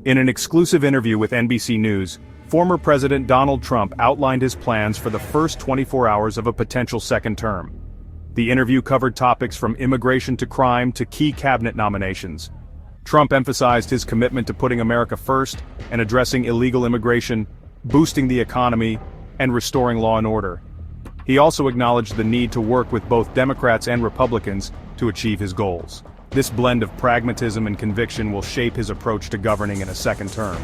In an exclusive interview with NBC News, former President Donald Trump outlined his plans for the first 24 hours of a potential second term. The interview covered topics from immigration to crime to key cabinet nominations. Trump emphasized his commitment to putting America first and addressing illegal immigration, boosting the economy, and restoring law and order. He also acknowledged the need to work with both Democrats and Republicans to achieve his goals. This blend of pragmatism and conviction will shape his approach to governing in a second term.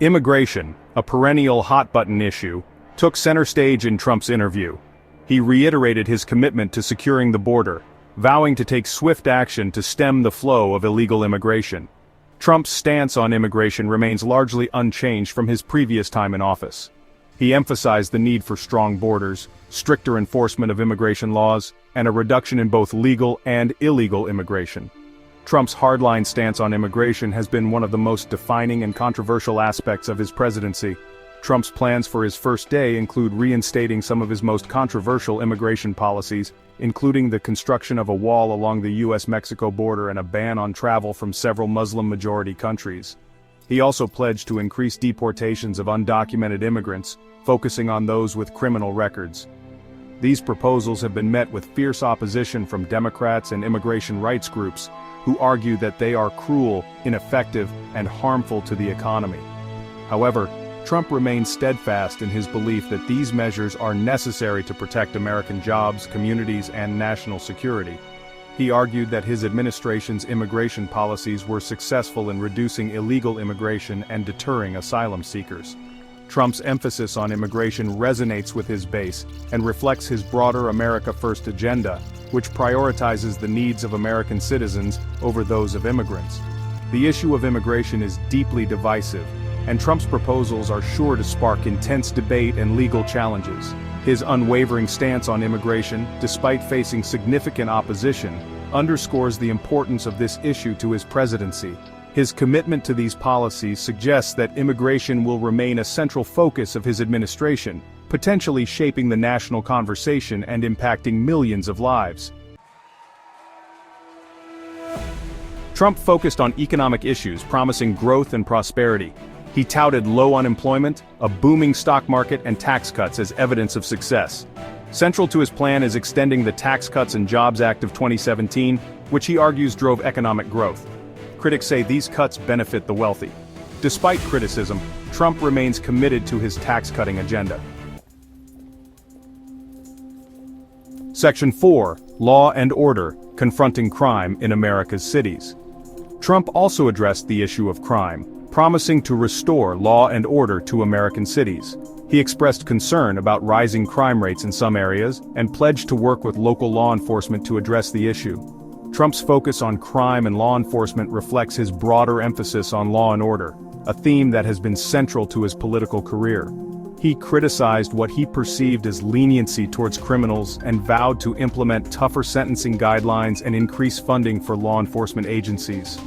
Immigration, a perennial hot-button issue, took center stage in Trump's interview. He reiterated his commitment to securing the border, vowing to take swift action to stem the flow of illegal immigration. Trump's stance on immigration remains largely unchanged from his previous time in office. He emphasized the need for strong borders, stricter enforcement of immigration laws, and a reduction in both legal and illegal immigration. Trump's hardline stance on immigration has been one of the most defining and controversial aspects of his presidency. Trump's plans for his first day include reinstating some of his most controversial immigration policies, including the construction of a wall along the U.S.-Mexico border and a ban on travel from several Muslim-majority countries. He also pledged to increase deportations of undocumented immigrants, focusing on those with criminal records. These proposals have been met with fierce opposition from Democrats and immigration rights groups, who argue that they are cruel, ineffective, and harmful to the economy. However, Trump remains steadfast in his belief that these measures are necessary to protect American jobs, communities, and national security. He argued that his administration's immigration policies were successful in reducing illegal immigration and deterring asylum seekers. Trump's emphasis on immigration resonates with his base and reflects his broader America First agenda, which prioritizes the needs of American citizens over those of immigrants. The issue of immigration is deeply divisive, and Trump's proposals are sure to spark intense debate and legal challenges. His unwavering stance on immigration, despite facing significant opposition, underscores the importance of this issue to his presidency. His commitment to these policies suggests that immigration will remain a central focus of his administration, potentially shaping the national conversation and impacting millions of lives. Trump focused on economic issues, promising growth and prosperity. He touted low unemployment, a booming stock market, and tax cuts as evidence of success. Central to his plan is extending the Tax Cuts and Jobs Act of 2017, which he argues drove economic growth. Critics say these cuts benefit the wealthy. Despite criticism, Trump remains committed to his tax-cutting agenda. Section 4. Law and Order, Confronting Crime in America's Cities. Trump also addressed the issue of crime, promising to restore law and order to American cities. He expressed concern about rising crime rates in some areas and pledged to work with local law enforcement to address the issue. Trump's focus on crime and law enforcement reflects his broader emphasis on law and order, a theme that has been central to his political career. He criticized what he perceived as leniency towards criminals and vowed to implement tougher sentencing guidelines and increase funding for law enforcement agencies.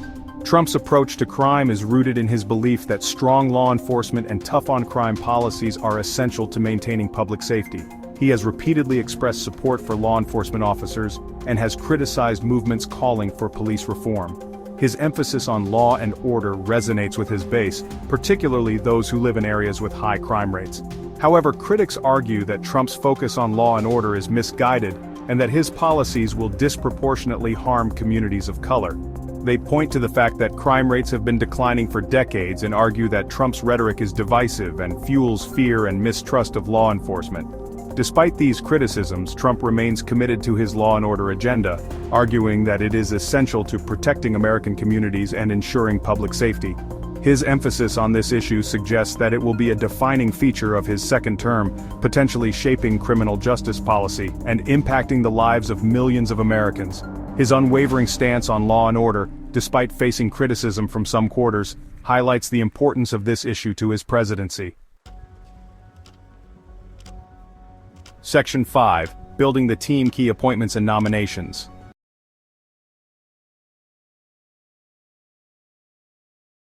Trump's approach to crime is rooted in his belief that strong law enforcement and tough-on-crime policies are essential to maintaining public safety. He has repeatedly expressed support for law enforcement officers and has criticized movements calling for police reform. His emphasis on law and order resonates with his base, particularly those who live in areas with high crime rates. However, critics argue that Trump's focus on law and order is misguided and that his policies will disproportionately harm communities of color. They point to the fact that crime rates have been declining for decades and argue that Trump's rhetoric is divisive and fuels fear and mistrust of law enforcement. Despite these criticisms, Trump remains committed to his law and order agenda, arguing that it is essential to protecting American communities and ensuring public safety. His emphasis on this issue suggests that it will be a defining feature of his second term, potentially shaping criminal justice policy and impacting the lives of millions of Americans. His unwavering stance on law and order, despite facing criticism from some quarters, highlights the importance of this issue to his presidency. Section 5. Building the Team, Key Appointments and Nominations.